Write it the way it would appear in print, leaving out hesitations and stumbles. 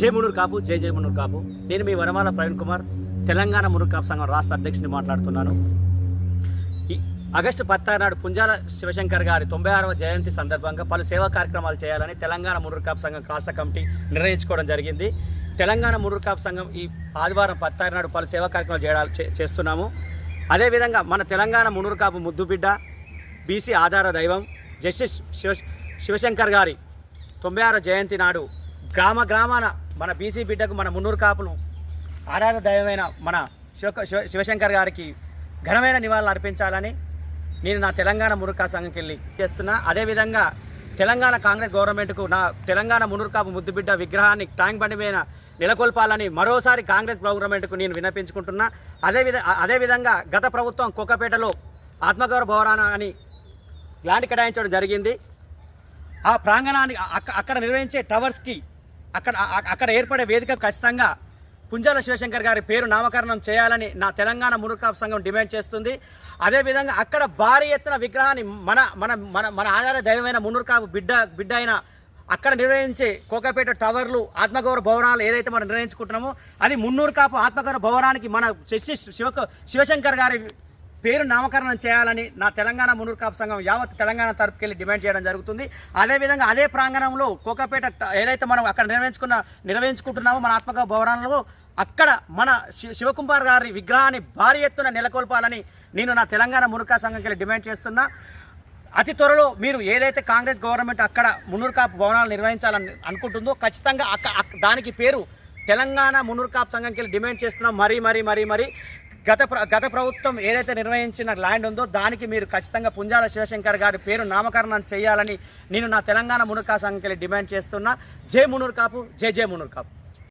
జై మునూర్ కాపు, జై జై మునూర్ కాపు. నేను మీ వనమాల ప్రవీణ్ కుమార్, తెలంగాణ మునూర్ కాపు సంఘం రాష్ట్ర అధ్యక్షుని మాట్లాడుతున్నాను. ఆగస్టు 16 నాడు పుంజాల శివశంకర్ గారి 96వ జయంతి సందర్భంగా పలు సేవా కార్యక్రమాలు చేయాలని తెలంగాణ మునూర్ కాపు సంఘం రాష్ట్ర కమిటీ నిర్ణయించుకోవడం జరిగింది. తెలంగాణ మునూర్ కాపు సంఘం ఈ ఆదివారం 16 నాడు పలు సేవా కార్యక్రమాలు చేస్తున్నాము. అదేవిధంగా మన తెలంగాణ మునూర్ కాపు ముద్దుబిడ్డ, బీసీ ఆధార దైవం జస్టిస్ శివశంకర్ గారి 96వ జయంతి నాడు గ్రామాన మన బీసీ బిడ్డకు, మన మున్నూరు కాపులు ఆరాధ దైవమైన మన శివశంకర్ గారికి ఘనమైన నివాళులు అర్పించాలని నేను నా తెలంగాణ మునూర్ కాపు సంఘంకి వెళ్ళి చేస్తున్నా. అదేవిధంగా తెలంగాణ కాంగ్రెస్ గవర్నమెంట్కు నా తెలంగాణ మునూర్ కాపు ముద్దుబిడ్డ విగ్రహాన్ని ట్యాంక్ బండి మీద నెలకొల్పాలని మరోసారి కాంగ్రెస్ గవర్నమెంట్కు నేను విన్నపించుకుంటున్నా. అదేవిధంగా గత ప్రభుత్వం కోకపేటలో ఆత్మగౌరవ భవనాన్ని అని ల్యాండ్ కేటాయించడం జరిగింది. ఆ ప్రాంగణాన్ని అక్కడ నిర్వహించే టవర్స్కి అక్కడ ఏర్పడే వేదిక ఖచ్చితంగా పుంజాల శివశంకర్ గారి పేరు నామకరణం చేయాలని నా తెలంగాణ మునూర్ కాపు సంఘం డిమాండ్ చేస్తుంది. అదేవిధంగా అక్కడ భారీ ఎత్తున విగ్రహాన్ని మన మన మన మన ఆధార దైవమైన మునూర్ కాపు బిడ్డ అయిన అక్కడ నిర్వహించే కోకపేట టవర్లు, ఆత్మగౌరవ భవనాలు ఏదైతే మనం నిర్ణయించుకుంటున్నామో అది మున్నూరు కాపు ఆత్మగౌరవ భవనానికి మన శివశంకర్ గారి పేరు నామకరణం చేయాలని నా తెలంగాణ మునూర్ కాపు సంఘం యావత్ తెలంగాణ తరపుకెళ్ళి డిమాండ్ చేయడం జరుగుతుంది. అదేవిధంగా అదే ప్రాంగణంలో కోకపేట ఏదైతే మనం అక్కడ నిర్వహించుకుంటున్నామో మన ఆత్మగౌరవ భవనాలలో అక్కడ మన శివకుమార్ గారి విగ్రహాన్ని భారీ ఎత్తున నెలకొల్పాలని నేను నా తెలంగాణ మునూర్ కాపు సంఘంకి వెళ్ళి డిమాండ్ చేస్తున్నా. అతి త్వరలో మీరు ఏదైతే కాంగ్రెస్ గవర్నమెంట్ అక్కడ మునూర్ కాపు భవనాలు నిర్వహించాలని అనుకుంటుందో ఖచ్చితంగా దానికి పేరు తెలంగాణ మునూర్ కాపు సంఘంకి వెళ్ళి డిమాండ్ చేస్తున్నాం. మరీ గత ప్రభుత్వం ఏదైతే నిర్వహించిన ల్యాండ్ ఉందో దానికి మీరు ఖచ్చితంగా పుంజాల శివశంకర్ గారి పేరు నామకరణం చేయాలని నేను నా తెలంగాణ మునూర్ కాపు సంఘంకి వెళ్ళి డిమాండ్ చేస్తున్నా. జై మునూర్ కాపు, జై జై మునూర్ కాపు.